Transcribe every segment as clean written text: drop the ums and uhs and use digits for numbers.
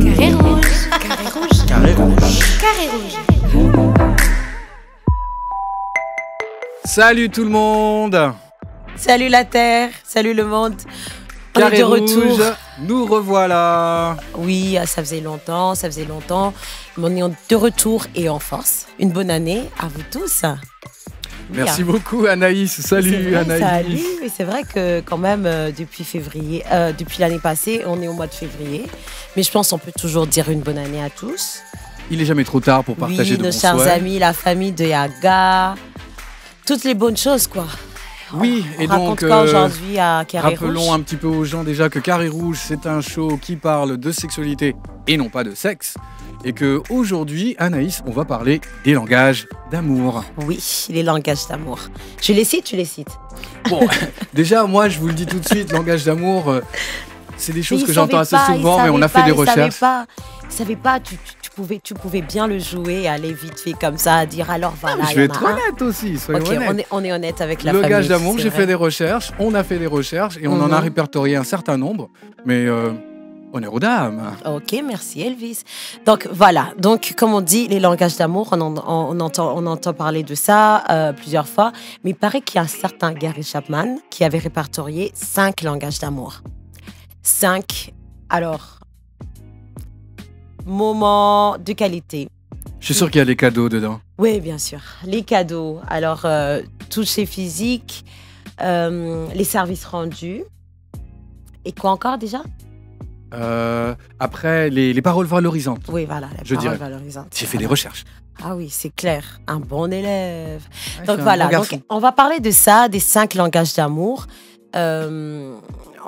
Carré rouge. Carré rouge. Carré rouge. Carré rouge. Salut tout le monde. Salut la Terre, salut le monde. On Carré est de rouge, retour. nous revoilà. Oui, ça faisait longtemps. Mais on est de retour et en force. Une bonne année à vous tous. Merci beaucoup Anaïs. Salut C'est vrai, Anaïs. Salut, mais c'est vrai que quand même, depuis l'année passée, on est au mois de février. Mais je pense qu'on peut toujours dire une bonne année à tous. Il est jamais trop tard pour partager Oui, de nos bons chers souhaits. amis, la famille de Yaga. Toutes les bonnes choses, quoi. Oui, On et raconte donc quoi aujourd'hui à Carré rappelons Rouge un petit peu aux gens déjà que Carré Rouge, c'est un show qui parle de sexualité et non pas de sexe. Et que aujourd'hui, Anaïs, on va parler des langages d'amour. Oui, les langages d'amour. Je les cite, tu les cites. Bon, déjà, moi, je vous le dis tout de suite, langage d'amour, c'est des choses Mais que ils j'entends savaient assez pas, souvent, ils mais on a savaient fait pas, des ils savaient recherches. pas. Ils savaient pas, tu pouvais bien le jouer et aller vite fait comme ça, dire alors voilà. Je vais être honnête aussi, soyons Ok, honnêtes. on est honnête avec la Langage famille. d'amour, c'est j'ai vrai. fait des recherches, on a fait des recherches et on en a Mhm. répertorié un certain nombre, mais honneur aux dames. Ok, merci Elvis. Donc voilà, donc comme on dit, les langages d'amour, on entend parler de ça plusieurs fois, mais il paraît qu'il y a un certain Gary Chapman qui avait répertorié 5 langages d'amour. 5, alors, moments de qualité. Je suis sûr qu'il y a des cadeaux dedans. Oui, bien sûr. Les cadeaux, alors, toucher physique, les services rendus, et quoi encore déjà? Après, les paroles valorisantes. Oui, voilà, la Je parole dirais. valorisante. J'ai fait des recherches. Ah oui, c'est clair, un bon élève. Ouais, Donc je suis un voilà, bon garçon. donc, on va parler de ça, des 5 langages d'amour.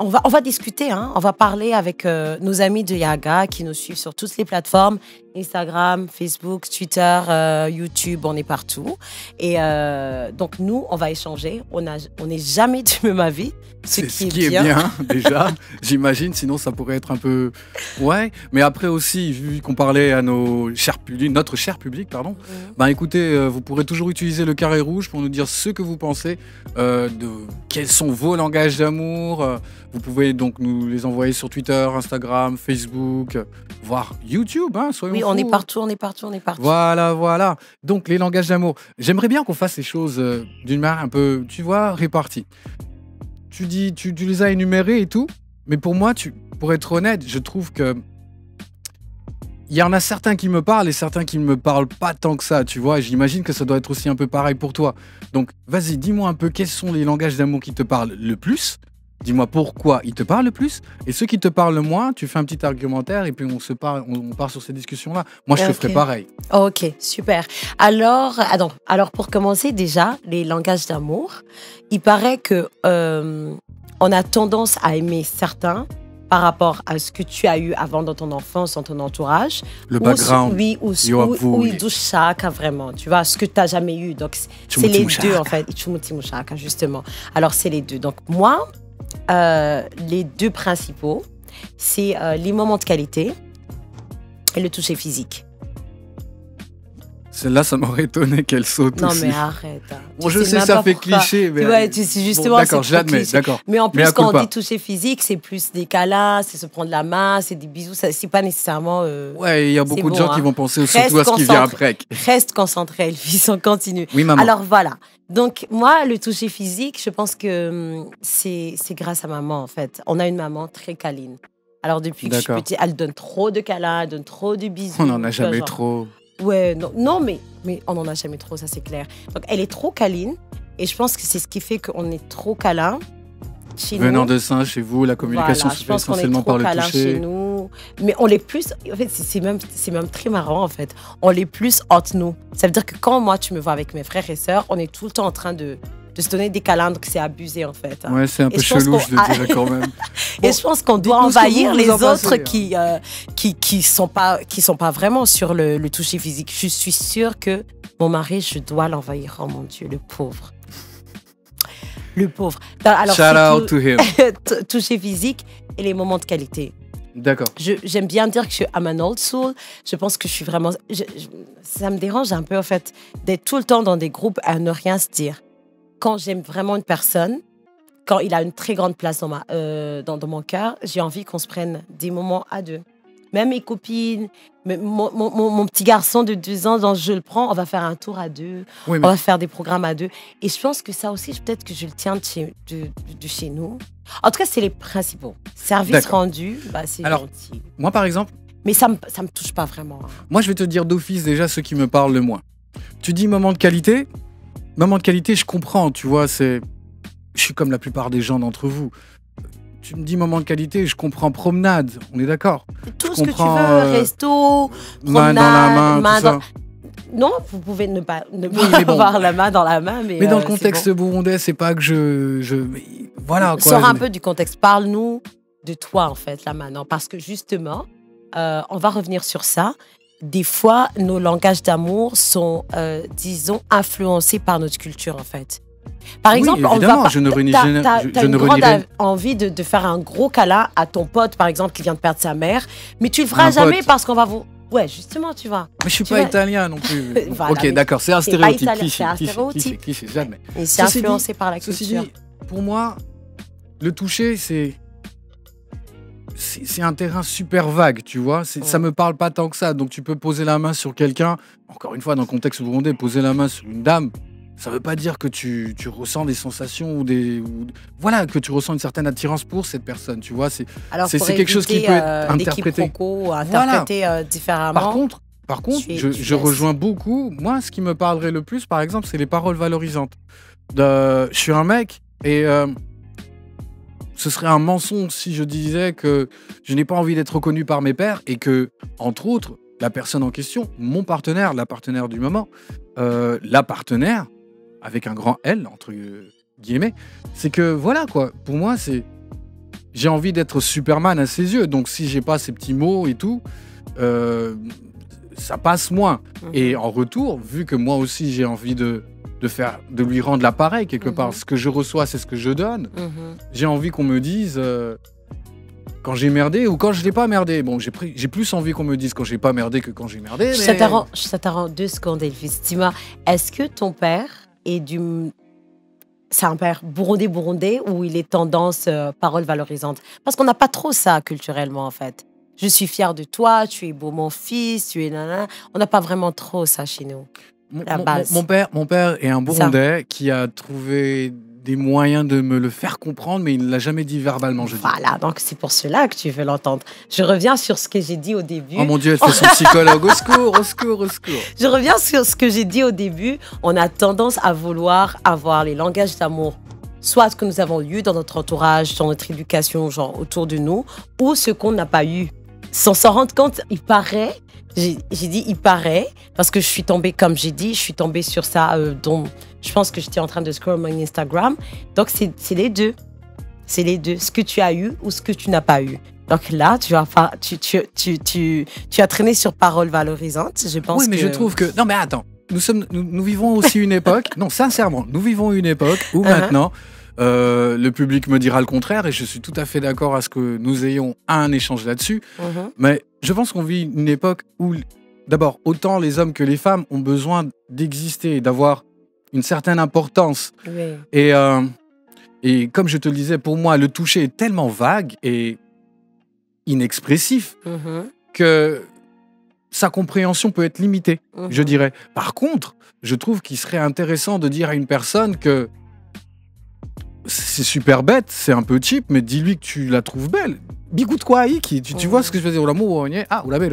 On va discuter, hein. On va parler avec nos amis de Yaga qui nous suivent sur toutes les plateformes, Instagram, Facebook, Twitter, YouTube, on est partout. Et donc nous, on va échanger. On n'est jamais du même avis, C'est ce qui est bien, déjà, j'imagine, sinon ça pourrait être un peu... Ouais, mais après aussi, vu qu'on parlait à notre cher public, pardon, ben écoutez, vous pourrez toujours utiliser le carré rouge pour nous dire ce que vous pensez, de quels sont vos langages d'amour. Vous pouvez donc nous les envoyer sur Twitter, Instagram, Facebook, voire YouTube, hein, soyons Oui, on est fous. partout, on est partout, on est partout. Voilà. Donc, les langages d'amour. J'aimerais bien qu'on fasse les choses d'une manière un peu, tu vois, répartie. Tu les as énumérés et tout, mais pour moi, pour être honnête, je trouve que il y en a certains qui me parlent et certains qui ne me parlent pas tant que ça, tu vois. Et j'imagine que ça doit être aussi un peu pareil pour toi. Donc, vas-y, dis-moi un peu quels sont les langages d'amour qui te parlent le plus. Dis-moi pourquoi ils te parlent le plus. Et ceux qui te parlent le moins, tu fais un petit argumentaire et puis on part sur ces discussions-là. Moi, je te Ok. ferai pareil. Ok, super. Alors pour commencer déjà, les langages d'amour, il paraît que on a tendance à aimer certains par rapport à ce que tu as eu avant dans ton enfance, dans ton entourage. Le background. Oui, ou il touche chacun vraiment, tu vois, ce que tu n'as jamais eu. Donc, c'est les deux en fait. Ichumuti Mushaka, justement. Alors, c'est les deux. Donc, moi, les deux principaux, c'est les moments de qualité et le toucher physique. Celle-là, ça m'aurait étonné qu'elle saute Non, aussi. mais arrête. Bon, Tu je sais sais, même ça pas fait pourquoi. cliché. Mais... Ouais, justement, d'accord, c'est je l'admets, cliché. d'accord. Mais en Mais plus, à quand on culpa. dit toucher physique, c'est plus des câlins, c'est se prendre la main, c'est des bisous. C'est pas nécessairement. Ouais, il y a beaucoup de gens qui vont penser surtout à ce qui vient après. Reste concentré, Elvis, on continue. Oui, maman. Alors voilà. Donc, moi, le toucher physique, je pense que c'est grâce à maman, en fait. On a une maman très câline. Alors, depuis que je suis D'accord. petite, elle donne trop de câlins, elle donne trop de bisous. On n'en a tu vois, jamais genre. trop. Ouais, non mais on n'en a jamais trop, ça c'est clair. Donc, elle est trop câline. Et je pense que c'est ce qui fait qu'on est trop câlin chez Venant nous. de sein, chez vous, la communication Voilà, se je fait pense qu'on est essentiellement trop par le câlin chez toucher. nous. Mais on l'est plus. En fait, c'est même très marrant, en fait. On l'est plus entre nous. Ça veut dire que quand moi, tu me vois avec mes frères et sœurs, on est tout le temps en train de se donner des câlins. Donc, c'est abusé, en fait. Ouais, c'est un Et peu je pense chelou, qu'on- je le dirais quand même. Et je pense qu'on doit dites-nous ce que envahir vous les en pensez, autres hein. qui sont pas vraiment sur le toucher physique. Je suis sûre que mon mari, je dois l'envahir. Oh mon Dieu, le pauvre. Le pauvre. Alors, Shout c'est out to him. toucher physique et les moments de qualité. D'accord. J'aime bien dire que je suis I'm an old soul. Je pense que je suis vraiment... ça me dérange un peu, en fait, d'être tout le temps dans des groupes à ne rien se dire. Quand j'aime vraiment une personne, quand il a une très grande place dans mon cœur, j'ai envie qu'on se prenne des moments à deux. même mes copines, mon petit garçon de 2 ans, donc je le prends, on va faire un tour à 2, Oui, on va faire des programmes à 2. Et je pense que ça aussi, peut-être que je le tiens de chez nous. En tout cas, c'est les principaux. Service D'accord. rendu, bah, c'est Alors, gentil. moi, par exemple, Mais ça me touche pas vraiment. moi, je vais te dire d'office déjà ceux qui me parlent le moins. Tu dis moment de qualité. Moment de qualité, je comprends, tu vois, je suis comme la plupart des gens d'entre vous. Tu me dis moment de qualité, je comprends promenade, on est d'accord. Tout Je ce que tu comprends, veux, resto, main dans la main, main tout dans- ça. Non, vous pouvez ne pas mais bon. avoir la main dans la main, Mais dans le c'est contexte bon. burundais, c'est pas que mais voilà quoi. Sors un peu du contexte. Parle-nous de toi, en fait, là maintenant. Parce que justement, on va revenir sur ça. Des fois, nos langages d'amour sont, disons, influencés par notre culture, en fait. Par Oui, exemple, on évidemment, va je ne renie t'as, jamais- t'as- je- t'as je une ne grande renierai- envie de faire un gros câlin à ton pote, par exemple, qui vient de perdre sa mère, mais tu le feras Un jamais pote. parce qu'on va vous... Ouais, justement, tu vois. Mais je suis Tu pas vois- italien non plus. Voilà, Ok, mais d'accord, c'est un t'es pas stéréotype. italien, Cliché, c'est un cliché, stéréotype. cliché, jamais. Et c'est Ceci influencé par la Ceci culture. dit, pour moi, le toucher, c'est un terrain super vague, tu vois. Ça me parle pas tant que ça. Donc tu peux poser la main sur quelqu'un. Encore une fois, dans le contexte burundais, poser la main sur une dame, ça veut pas dire que tu ressens des sensations voilà, que tu ressens une certaine attirance pour cette personne, tu vois. Alors, c'est pour quelque chose qui éviter, peut être des interprété. quiproquos, interpréter différemment. Par contre, Tu je laisses. rejoins beaucoup. Moi, ce qui me parlerait le plus, par exemple, c'est les paroles valorisantes. Je suis un mec et ce serait un mensonge si je disais que je n'ai pas envie d'être reconnu par mes pairs et que, entre autres, la personne en question, mon partenaire, la partenaire du moment, la partenaire, avec un grand L, entre guillemets, c'est que, voilà, quoi, pour moi, j'ai envie d'être Superman à ses yeux. Donc, si j'ai pas ces petits mots et tout, ça passe moins. Et en retour, vu que moi aussi, j'ai envie de lui rendre l'appareil quelque part. Ce que je reçois, c'est ce que je donne. J'ai envie qu'on me dise quand j'ai merdé ou quand je n'ai pas merdé. Bon, j'ai plus envie qu'on me dise quand j'ai pas merdé que quand j'ai merdé. Ça t'arrête 2 secondes, Elvis. Dis-moi, est-ce que ton père est c'est un père burundais ou il est tendance parole valorisante? Parce qu'on n'a pas trop ça culturellement, en fait. Je suis fière de toi, tu es beau mon fils, tu es nanana. On n'a pas vraiment trop ça chez nous. La base. Mon père est un Burundais qui a trouvé des moyens de me le faire comprendre, mais il ne l'a jamais dit verbalement, je dis. Voilà, donc c'est pour cela que tu veux l'entendre. Je reviens sur ce que j'ai dit au début. Oh mon Dieu, elle fait son psychologue. Au secours, au secours, au secours. Je reviens sur ce que j'ai dit au début. On a tendance à vouloir avoir les langages d'amour, soit ce que nous avons eu dans notre entourage, dans notre éducation, genre autour de nous, ou ce qu'on n'a pas eu. Sans s'en rendre compte, il paraît, j'ai dit il paraît, parce que je suis tombée, comme j'ai dit, je suis tombée sur ça, dont je pense que j'étais en train de scroll mon Instagram. Donc c'est les deux. C'est les deux, ce que tu as eu ou ce que tu n'as pas eu. Donc là, tu as traîné sur paroles valorisantes. Je pense Oui, mais que... je trouve que... Non, mais attends. Nous vivons aussi une époque... Non, sincèrement, nous vivons une époque où maintenant, le public me dira le contraire et je suis tout à fait d'accord à ce que nous ayons un échange là-dessus. Mais je pense qu'on vit une époque où, d'abord, autant les hommes que les femmes ont besoin d'exister et d'avoir une certaine importance. Oui. Et comme je te le disais, pour moi, le toucher est tellement vague et inexpressif que sa compréhension peut être limitée, je dirais. Par contre, je trouve qu'il serait intéressant de dire à une personne que c'est super bête, c'est un peu cheap, mais dis-lui que tu la trouves belle. Bigoute quoi, Iki, tu vois ce que je veux dire? Ah, ou la belle,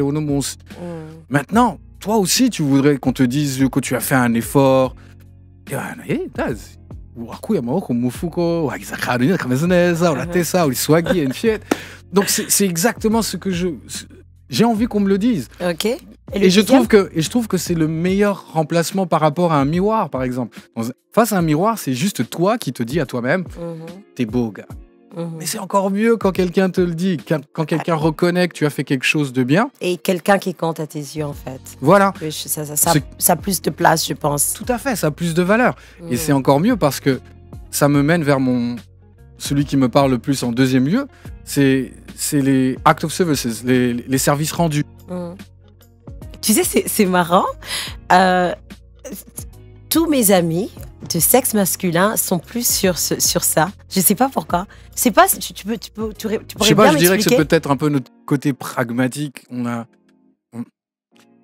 maintenant, toi aussi, tu voudrais qu'on te dise que tu as fait un effort. Donc c'est exactement ce que j'ai envie qu'on me le dise. Ok. Et je trouve que c'est le meilleur remplacement par rapport à un miroir, par exemple. Face à un miroir, c'est juste toi qui te dis à toi-même, t'es beau, gars. Mais c'est encore mieux quand quelqu'un te le dit, quand quelqu'un reconnaît que tu as fait quelque chose de bien. Et quelqu'un qui compte à tes yeux, en fait. Voilà. Ça a plus de place, je pense. Tout à fait, ça a plus de valeur. Et c'est encore mieux parce que ça me mène vers celui qui me parle le plus en deuxième lieu, c'est les Act of Services, les services rendus. Tu sais, c'est marrant. tous mes amis de sexe masculin sont plus sur ça. Je sais pas pourquoi. C'est pas, tu pourrais Je sais pas, bien je dirais que c'est m'expliquer. peut-être un peu notre côté pragmatique.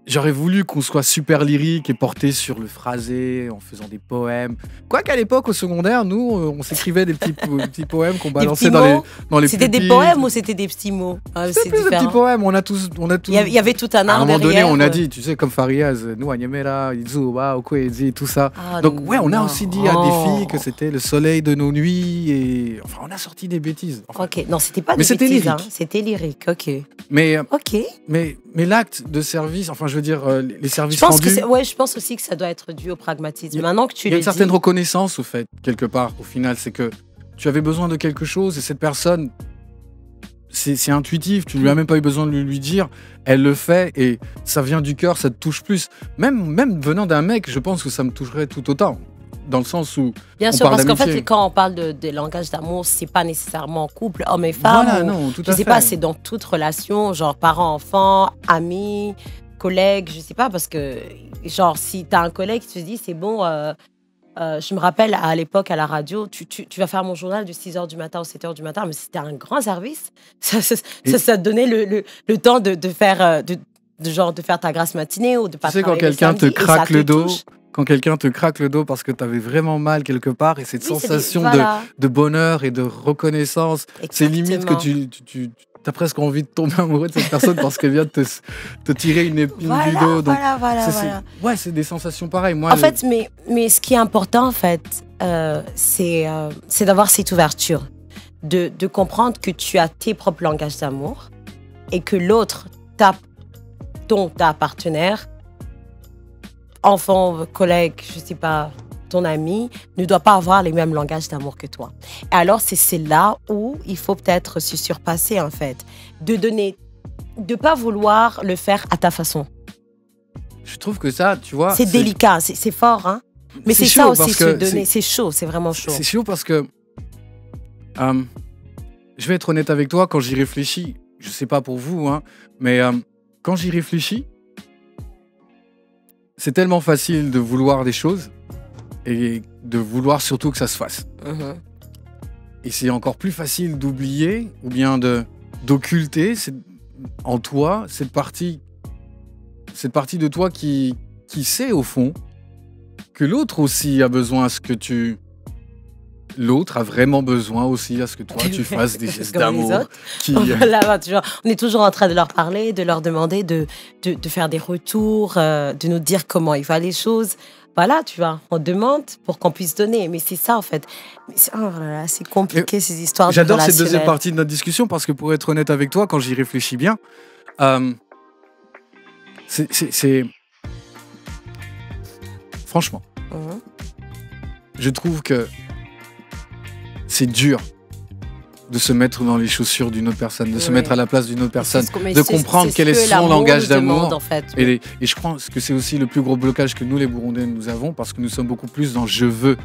J'aurais voulu qu'on soit super lyrique et porté sur le phrasé en faisant des poèmes. Quoiqu'à l'époque, au secondaire, nous, on s'écrivait des petits poèmes qu'on balançait petits dans les C'était des pupilles. poèmes ou c'était des petits mots? C'était plus des petits poèmes. On a tous. Il y avait tout un À un art moment donné, derrière. on a dit, tu sais, comme Fariaz, nous, Anyamera, Izuba, Okwezi, tout ça. Ah, Donc, ouais, on a non. aussi dit à des filles que c'était le soleil de nos nuits. Et enfin, on a sorti des bêtises. Enfin, Ok, non, c'était pas Mais des c'était bêtises, lyrique. hein. C'était lyrique, ok. mais, Ok. mais l'acte de service, enfin, je veux dire, les services Je pense, rendus. je pense aussi que ça doit être dû au pragmatisme. Maintenant que tu Il y a le une certaine dis, reconnaissance, au fait, quelque part, au final. C'est que tu avais besoin de quelque chose et cette personne, c'est intuitif. Tu lui as même pas eu besoin de lui dire. Elle le fait et ça vient du cœur, ça te touche plus. Même venant d'un mec, je pense que ça me toucherait tout autant. Dans le sens où. bien on sûr, parle parce qu'en fait, d'amitié. quand on parle de langage d'amour, c'est pas nécessairement couple, homme et femme. Voilà, ou- non, tout je à sais fait. pas, c'est dans toute relation, genre parents-enfants, amis, collègues, je sais pas, parce que, genre, si t'as un collègue qui te dit, c'est bon, je me rappelle à l'époque à la radio, tu vas faire mon journal de 6h du matin ou 7h du matin, mais c'était un grand service. Ça te donnait le temps de faire, de faire ta grasse matinée ou de pas Tu sais, quand travailler le quelqu'un te samedi, et ça craque le dos, touche. quand quelqu'un te craque le dos parce que tu avais vraiment mal quelque part et cette Oui, c'est sensation voilà. de bonheur et de reconnaissance, c'est limite que Exactement. tu as presque envie de tomber amoureux de cette personne parce qu'elle vient de te tirer une épine Voilà, du dos. Donc, voilà. ouais, c'est des sensations pareilles. Moi, En fait, mais ce qui est important, en fait, c'est d'avoir cette ouverture, de comprendre que tu as tes propres langages d'amour et que l'autre, ta partenaire, enfant, collègue, je sais pas, ton ami, ne doit pas avoir les mêmes langages d'amour que toi. Et alors, c'est là où il faut peut-être se surpasser, en fait, de pas vouloir le faire à ta façon. je trouve que ça, tu vois. C'est délicat, c'est fort, hein. Mais c'est ça chaud aussi, parce se que donner. C'est chaud, c'est vraiment chaud. C'est chaud parce que. Je vais être honnête avec toi, quand j'y réfléchis, je sais pas pour vous, hein, mais quand j'y réfléchis, c'est tellement facile de vouloir des choses et de vouloir surtout que ça se fasse. Mhm. Et c'est encore plus facile d'oublier ou bien d'occulter en toi cette partie de toi qui sait au fond que l'autre aussi a besoin à ce que l'autre a vraiment besoin aussi à ce que toi tu fasses des gestes Comme les d'amour autres. qui Voilà, on est toujours en train de leur parler, de leur demander de faire des retours, de nous dire comment ils voient les choses. Voilà, tu vois, on demande pour qu'on puisse donner. Mais c'est ça, en fait. Mais c'est c'est compliqué, ces histoires de J'adore cette deuxième relationnel. partie de notre discussion parce que pour être honnête avec toi, quand j'y réfléchis bien, c'est franchement, Mhm. je trouve que c'est dur de se mettre dans les chaussures d'une autre personne, de se Oui. mettre à la place d'une autre personne, C'est ce qu'on- mais de c'est- comprendre c'est quel est ce que son l'amour langage nous demande, d'amour. en fait. Et je crois que c'est aussi le plus gros blocage que nous, les Burundais, nous avons, parce que nous sommes beaucoup plus dans je veux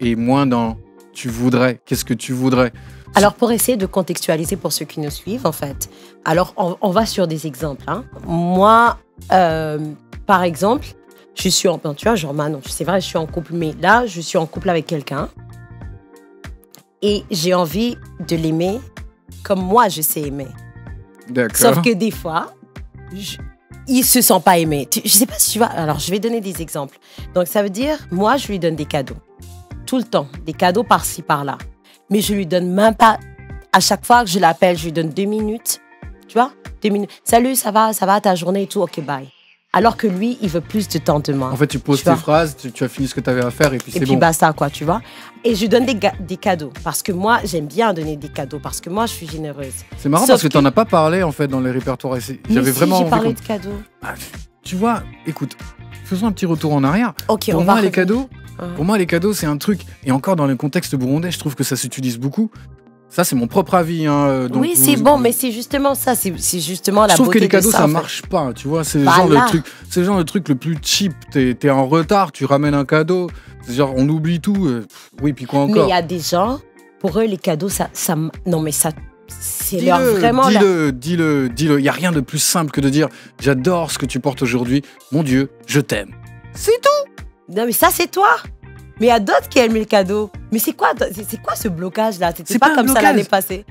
et moins dans tu voudrais. Qu'est-ce que tu voudrais? Alors, pour essayer de contextualiser pour ceux qui nous suivent, en fait, alors on va sur des exemples. Hein. Moi, par exemple, je suis en... Tu vois, genre Manon, c'est vrai, je suis en couple, mais là, je suis en couple avec quelqu'un et j'ai envie de l'aimer comme moi, je sais aimer. D'accord. Sauf que des fois, il se sent pas aimé. Je sais pas si tu vois. Alors, je vais donner des exemples. Donc, ça veut dire, moi, je lui donne des cadeaux. Tout le temps. Des cadeaux par-ci, par-là. Mais je lui donne même pas... À chaque fois que je l'appelle, je lui donne 2 minutes. Tu vois 2 minutes. Salut, ça va, ta journée et tout. OK, bye. Alors que lui, il veut plus de temps de moi. En fait, tu poses Tu tes vois. phrases, tu as fini ce que tu avais à faire et puis Et c'est puis bon. basta, quoi, tu vois. Et je lui donne des cadeaux. Parce que moi, j'aime bien donner des cadeaux. Parce que moi, je suis généreuse. C'est marrant Sauf parce que que- tu n'en as pas parlé en fait dans les répertoires. J'avais Mais si, vraiment j'ai envie parlé qu'on- de cadeaux. Ah, tu vois, écoute, faisons un petit retour en arrière. OK, Pour on moi, va les revenir. cadeaux, Hein. pour moi, les cadeaux, c'est un truc. Et encore dans le contexte burundais, je trouve que ça s'utilise beaucoup. Ça, c'est mon propre avis. Hein, donc Oui, c'est bon, mais c'est justement ça. C'est justement la je trouve beauté que les cadeaux, de ça, ça en fait. marche pas. Tu vois, c'est le Voilà. genre de truc. C'est le genre de truc le plus cheap. T'es en retard, tu ramènes un cadeau. C'est genre, on oublie tout. Oui, puis quoi Mais encore? il y a des gens, pour eux, les cadeaux, non, mais ça, c'est leur vraiment... Dis-le. Il n'y a rien de plus simple que de dire j'adore ce que tu portes aujourd'hui. Mon Dieu, je t'aime. C'est tout. Non, mais ça, c'est toi. Mais il y a d'autres qui aiment les cadeaux. Mais c'est quoi ce blocage-là? C'était C'est pas pas un comme ça blocage. l'année passée.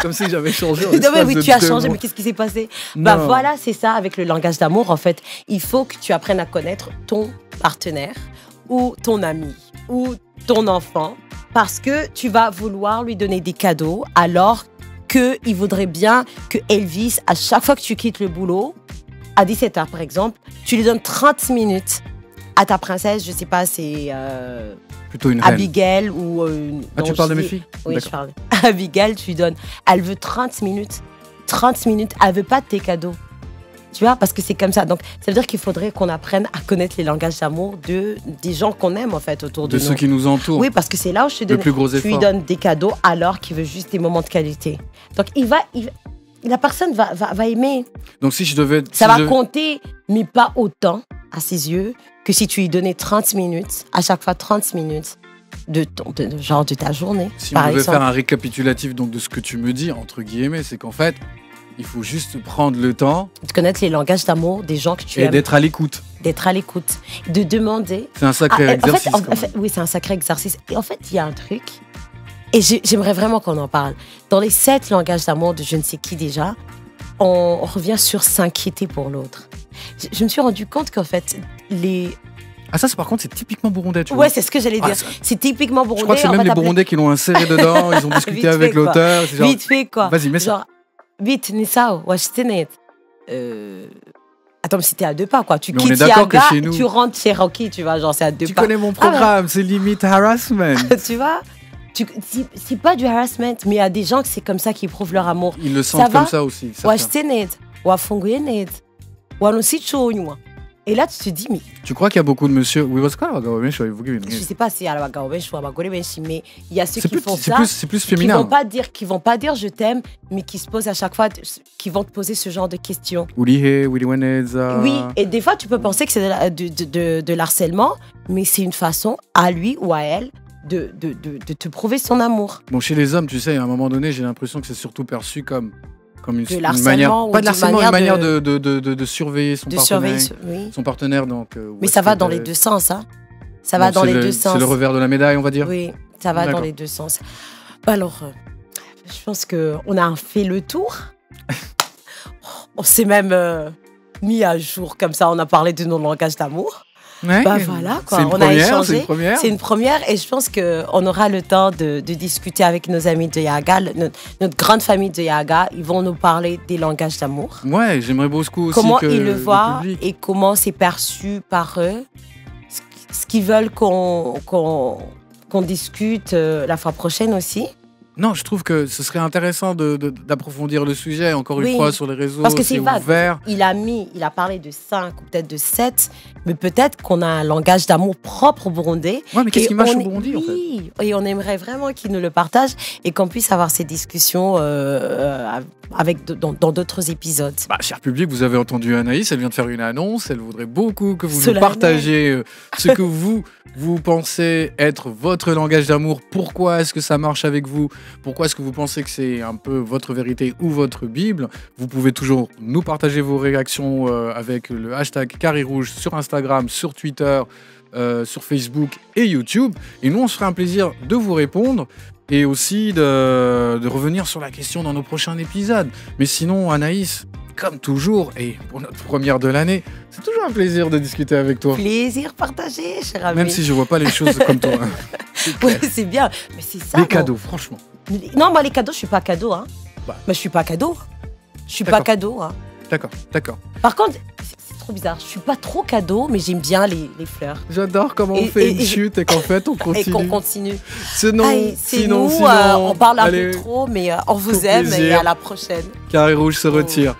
Comme si j'avais changé. en Non, mais l'espace oui, de tu as 2 changé, mois. mais qu'est-ce qui s'est passé? Bah Non. voilà, c'est ça avec le langage d'amour, en fait. Il faut que tu apprennes à connaître ton partenaire ou ton ami ou ton enfant parce que tu vas vouloir lui donner des cadeaux alors qu'il voudrait bien que Elvis, à chaque fois que tu quittes le boulot, à 17h par exemple, tu lui donnes 30 minutes à ta princesse, je sais pas, c'est Plutôt une reine. Abigail ou... Ah, tu non, parles de je mes dis- filles? Oui, je D'accord. parle. Abigail, tu lui donnes. Elle veut 30 minutes. 30 minutes, elle veut pas de tes cadeaux. Tu vois, parce que c'est comme ça. Donc, ça veut dire qu'il faudrait qu'on apprenne à connaître les langages d'amour des gens qu'on aime, en fait, autour de De nous. ceux qui nous entourent. Oui, parce que c'est là où je te Le donne. plus gros Tu lui effort. donnes des cadeaux alors qu'il veut juste des moments de qualité. Donc, la personne va aimer. Donc si je devais... Ça si va je devais- compter, mais pas autant, à ses yeux, que si tu lui donnais 30 minutes, à chaque fois 30 minutes, genre de ta journée. Si on par devait exemple. faire un récapitulatif donc, de ce que tu me dis, entre guillemets, c'est qu'en fait, il faut juste prendre le temps De connaître les langages d'amour des gens que tu et aimes, d'être à l'écoute. d'être à l'écoute, de demander. C'est un sacré Ah, exercice. en quand fait, même. oui, c'est un sacré exercice. Et en fait, il y a un truc, et j'aimerais vraiment qu'on en parle. Dans les 7 langages d'amour de je ne sais qui déjà, on revient sur s'inquiéter pour l'autre. Je me suis rendu compte qu'en fait, Ah ça, par contre, c'est typiquement burundais, tu Ouais, vois. c'est ce que j'allais Ah, dire. ça- C'est typiquement burundais. Je crois que c'est on même va les t'appeler- Burundais qui l'ont inséré dedans. Ils ont Vite discuté fait, avec quoi. l'auteur. c'est genre, Vite fait, quoi. Vas-y, mets ça. Genre, vite, Nisao, Washington. Attends, mais c'était à 2 pas, quoi. Tu Mais on est quittes d'accord que Yaga, chez nous- tu rentres chez Rocky, tu vois, genre, c'est à 2 Tu pas. connais mon programme, c'est limite harassment. Tu vois, c'est pas du harassment, mais il y a des gens que c'est comme ça qu'ils prouvent leur amour. Ils le Ça sentent va comme ça aussi. certains. Washington, Wafunguyenet, Wanusichonywa. Et là, tu te dis, mais Tu crois qu'il y a beaucoup de monsieur... Oui, parce que je sais pas si à la Wagaobench ou à Bagolbench, mais il y a ceux c'est qui plus, font c'est ça. plus, c'est plus Qui féminin. vont pas dire je t'aime, mais qui se posent à chaque fois, qui vont te poser ce genre de questions. Ulihe, Willy Waneza. Oui, et des fois tu peux penser que c'est de l'harcèlement, mais c'est une façon à lui ou à elle de te prouver son amour. Bon, chez les hommes, tu sais, à un moment donné, j'ai l'impression que c'est surtout perçu comme une, De une l'harcèlement manière... ou Pas de d'une harcèlement, une manière manière de surveiller son De partenaire. surveiller, oui. Son partenaire, donc... où Mais est-ce ça va que- dans les deux sens, hein. Ça va Donc, dans c'est les le- deux sens. C'est le revers de la médaille, on va dire. Oui, ça va dans D'accord. les deux sens. Alors, je pense qu'on a fait le tour. On s'est même mis à jour comme ça, on a parlé de nos langages d'amour. Ouais. Bah voilà, quoi. C'est une On a première, échangé. c'est une première. C'est une première et je pense qu'on aura le temps de discuter avec nos amis de Yaga, notre grande famille de Yaga. Ils vont nous parler des langages d'amour. Ouais, j'aimerais beaucoup aussi Comment que ils le voient public- et comment c'est perçu par eux. Ce qu'ils veulent qu'on discute la fois prochaine aussi. Non, je trouve que ce serait intéressant d'approfondir le sujet, encore Oui, une fois, sur les réseaux, parce que c'est vague. ouvert. Il a parlé de 5 ou peut-être de 7, mais peut-être qu'on a un langage d'amour propre au Burundais. Ouais, mais qu'est-ce Et qui marche on au est- Burundi, en fait? Oui, et on aimerait vraiment qu'ils nous le partagent et qu'on puisse avoir ces discussions dans d'autres épisodes. Bah, cher public, vous avez entendu Anaïs, elle vient de faire une annonce, elle voudrait beaucoup que vous nous Solennel. partagiez ce que vous pensez être votre langage d'amour, pourquoi est-ce que ça marche avec vous, pourquoi est-ce que vous pensez que c'est un peu votre vérité ou votre Bible. Vous pouvez toujours nous partager vos réactions avec le hashtag Carré Rouge sur Instagram, sur Twitter, sur Facebook et YouTube. Et nous, on se ferait un plaisir de vous répondre et aussi de revenir sur la question dans nos prochains épisodes. Mais sinon, Anaïs, comme toujours, et pour notre première de l'année, c'est toujours un plaisir de discuter avec toi. Plaisir partagé, cher ami. Même si je vois pas les choses comme toi. Ouais, c'est bien, mais c'est ça. Les bon. cadeaux, franchement. Non, moi les cadeaux, je suis pas cadeau. Hein. Bah. Mais je suis pas cadeau. Je suis pas D'accord. cadeau. Hein. D'accord. Par contre, c'est trop bizarre. Je suis pas trop cadeau, mais j'aime bien les fleurs. J'adore comment on Et- fait et- une et- chute et qu'en fait on Et continue. qu'on continue. Sinon, Allez, c'est sinon, nous, sinon, on parle un allez, peu trop, mais on vous pour aime et plaisir. à la prochaine. Carré Rouge se retire.